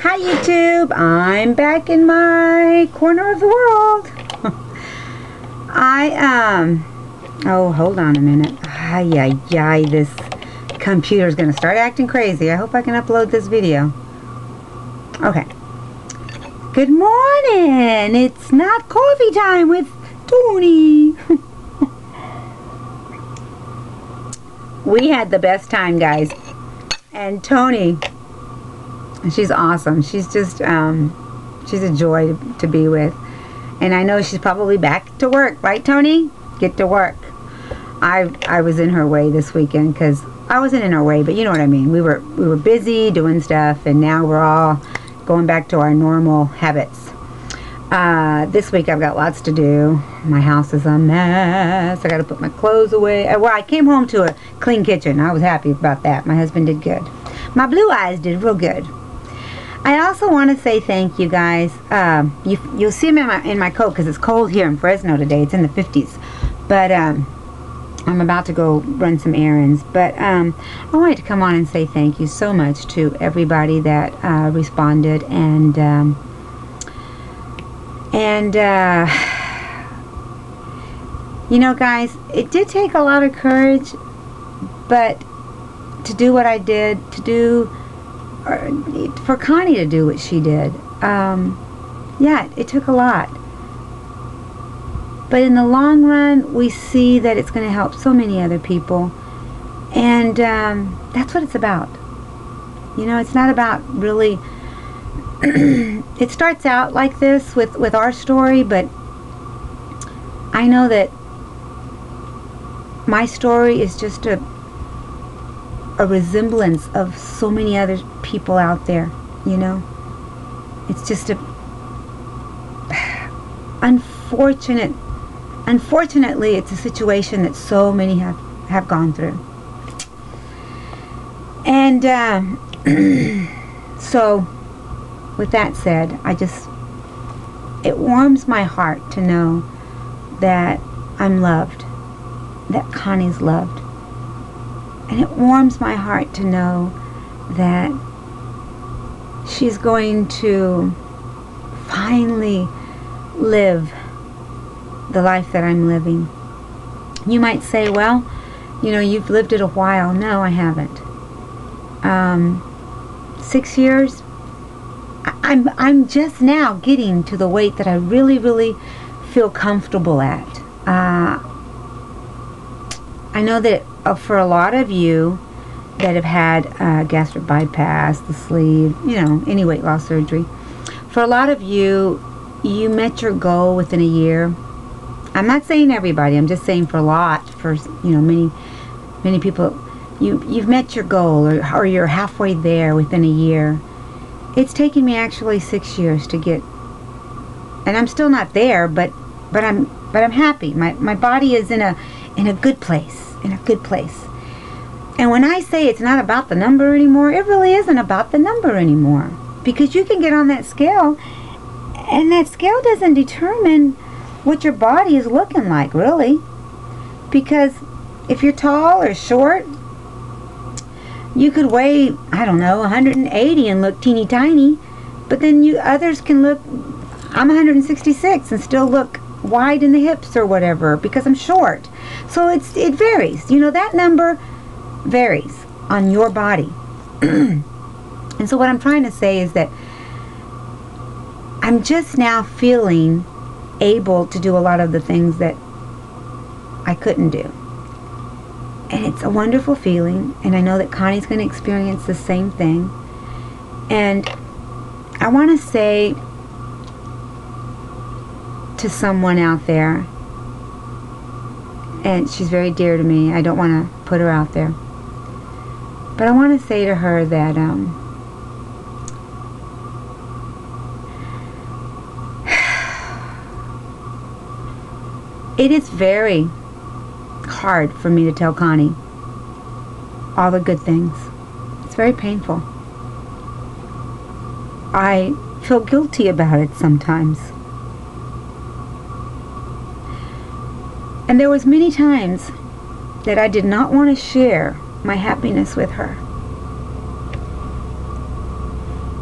Hi YouTube, I'm back in my corner of the world. Oh, hold on a minute. Ay, this computer's gonna start acting crazy. I hope I can upload this video. Okay. Good morning. It's not coffee time with Toni. We had the best time, guys. And Toni, she's awesome. She's just, she's a joy to be with. And I know she's probably back to work, right, Toni? Get to work. I was in her way this weekend because I wasn't in her way, but you know what I mean. We were busy doing stuff, and now we're all going back to our normal habits. This week I've got lots to do. My house is a mess. I got to put my clothes away. Well, I came home to a clean kitchen. I was happy about that. My husband did good. My blue eyes did real good. I also want to say thank you, guys. You'll see them in my coat because it's cold here in Fresno today. It's in the 50s. But I'm about to go run some errands. But I wanted to come on and say thank you so much to everybody that responded. And you know, guys, it did take a lot of courage, but to do what I did, for Connie to do what she did, yeah, it took a lot. But in the long run, we see that it's going to help so many other people, and that's what it's about. You know, it's not about really. It starts out like this with our story, but I know that my story is just a resemblance of so many other people out there, you know. It's just unfortunately it's a situation that so many have gone through. And so with that said, it warms my heart to know that I'm loved, that Connie's loved. And it warms my heart to know that she's going to finally live the life that I'm living. You might say, well, you know, you've lived it a while. No, I haven't. 6 years. I'm just now getting to the weight that I really, really feel comfortable at. I know that for a lot of you that have had gastric bypass, the sleeve, you know, any weight loss surgery, for a lot of you, you met your goal within a year. I'm not saying everybody, I'm just saying for a lot, for, you know, many people, you've met your goal, or you're halfway there within a year. It's taken me actually 6 years to get, and I'm still not there, but I'm happy. My body is in a good place, And when I say it's not about the number anymore, it really isn't about the number anymore, because you can get on that scale, and that scale doesn't determine what your body is looking like, really. Because if you're tall or short, you could weigh, I don't know, 180 and look teeny tiny, but then others can look, I'm 166 and still look wide in the hips or whatever because I'm short. So it varies. You know, that number varies on your body. And so what I'm trying to say is that I'm just now feeling able to do a lot of the things that I couldn't do. And it's a wonderful feeling, and I know that Connie's going to experience the same thing. And I want to say to someone out there, and she's very dear to me, I don't want to put her out there, but I want to say to her that it is very hard for me to tell Connie all the good things. It's very painful. I feel guilty about it sometimes. And there was many times that I did not want to share my happiness with her.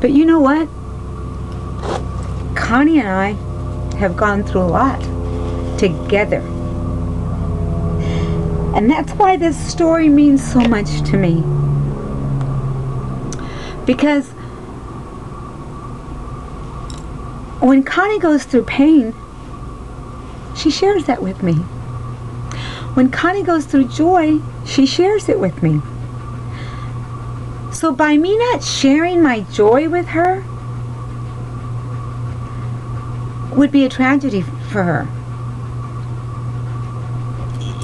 But you know what? Connie and I have gone through a lot together. And that's why this story means so much to me. Because when Connie goes through pain, she shares that with me. When Connie goes through joy, she shares it with me. So by me not sharing my joy with her would be a tragedy for her.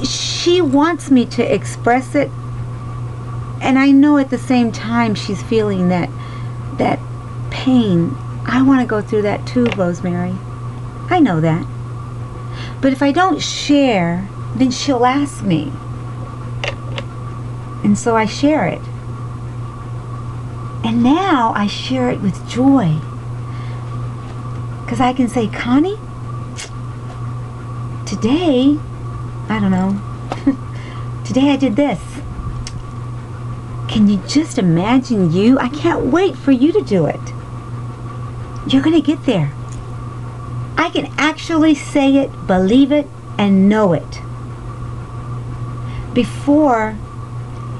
She wants me to express it, and I know at the same time she's feeling that pain. I want to go through that too, Rosemary. I know that. But if I don't share, then she'll ask me. And so I share it. And now I share it with joy. Because I can say, Connie, today, I don't know, today I did this. Can you just imagine you? I can't wait for you to do it. You're going to get there. I can actually say it, believe it, and know it. Before,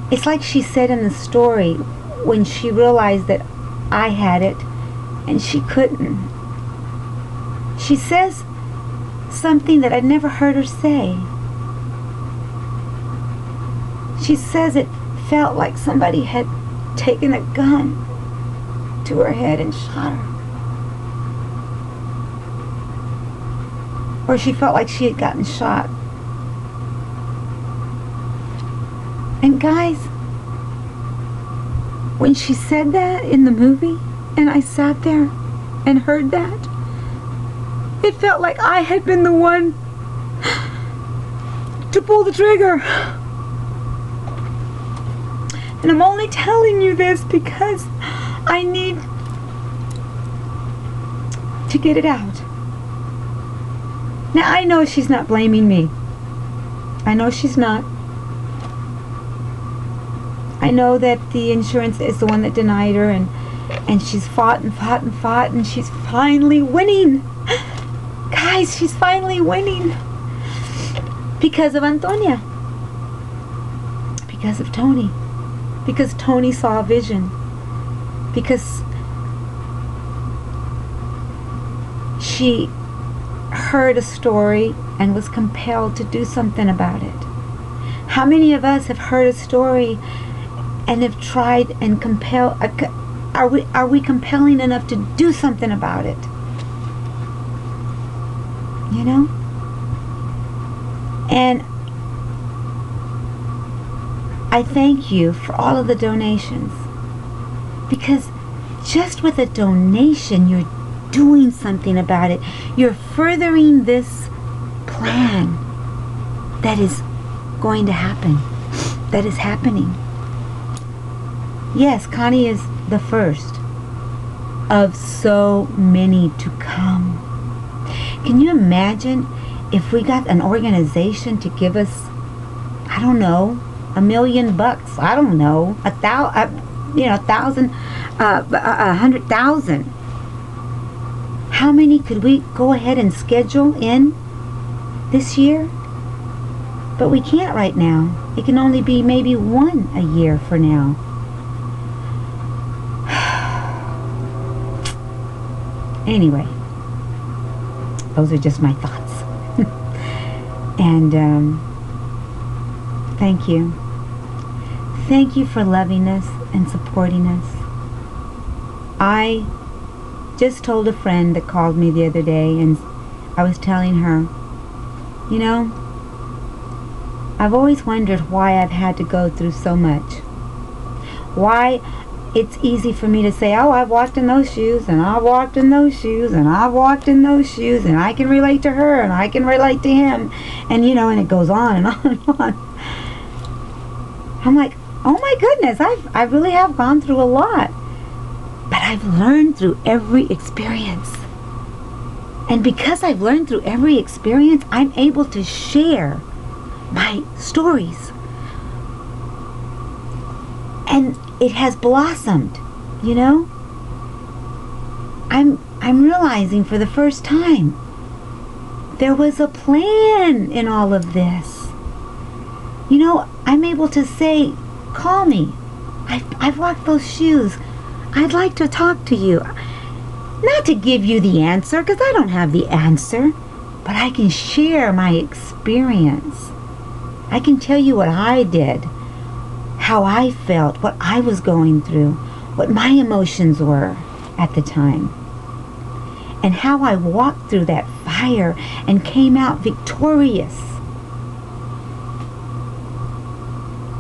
it's like she said in the story, when she realized that I had it and she couldn't. She says something that I'd never heard her say. She says it felt like somebody had taken a gun to her head and shot her. Or she felt like she had gotten shot. And guys, when she said that in the movie, and I sat there and heard that, it felt like I had been the one to pull the trigger. And I'm only telling you this because I need to get it out. Now, I know she's not blaming me. I know she's not. I know that the insurance is the one that denied her, and she's fought and fought and fought, and she's finally winning. Guys, she's finally winning. Because of Antonia. Because of Toni. Because Toni saw a vision. Because she heard a story and was compelled to do something about it. How many of us have heard a story and have tried and compel? Are we compelling enough to do something about it? You know? And I thank you for all of the donations, because just with a donation you're doing something about it. You're furthering this plan that is going to happen, that is happening. Yes, Connie is the first of so many to come. Can you imagine if we got an organization to give us, I don't know, $1 million? I don't know, 1,000, 100,000. How many could we go ahead and schedule in this year? But we can't right now. It can only be maybe one a year for now. Anyway, those are just my thoughts. And thank you. Thank you for loving us and supporting us. I just told a friend that called me the other day, and I was telling her, you know, I've always wondered why I've had to go through so much. Why it's easy for me to say, oh, I've walked in those shoes, and I've walked in those shoes, and I've walked in those shoes, and I can relate to her, and I can relate to him, and you know, and it goes on and on and on. I'm like, oh my goodness, I really have gone through a lot. But I've learned through every experience. And because I've learned through every experience, I'm able to share my stories. And it has blossomed, you know? I'm realizing for the first time there was a plan in all of this. You know, I'm able to say, call me. I've walked those shoes. I'd like to talk to you. Not to give you the answer, because I don't have the answer, but I can share my experience. I can tell you what I did, how I felt, what I was going through, what my emotions were at the time, and how I walked through that fire and came out victorious.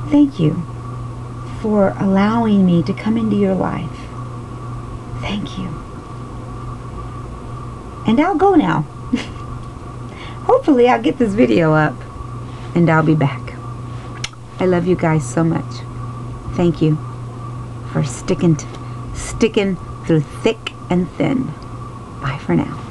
Thank you for allowing me to come into your life. Thank you. And I'll go now. Hopefully I'll get this video up and I'll be back. I love you guys so much. Thank you for sticking through thick and thin. Bye for now.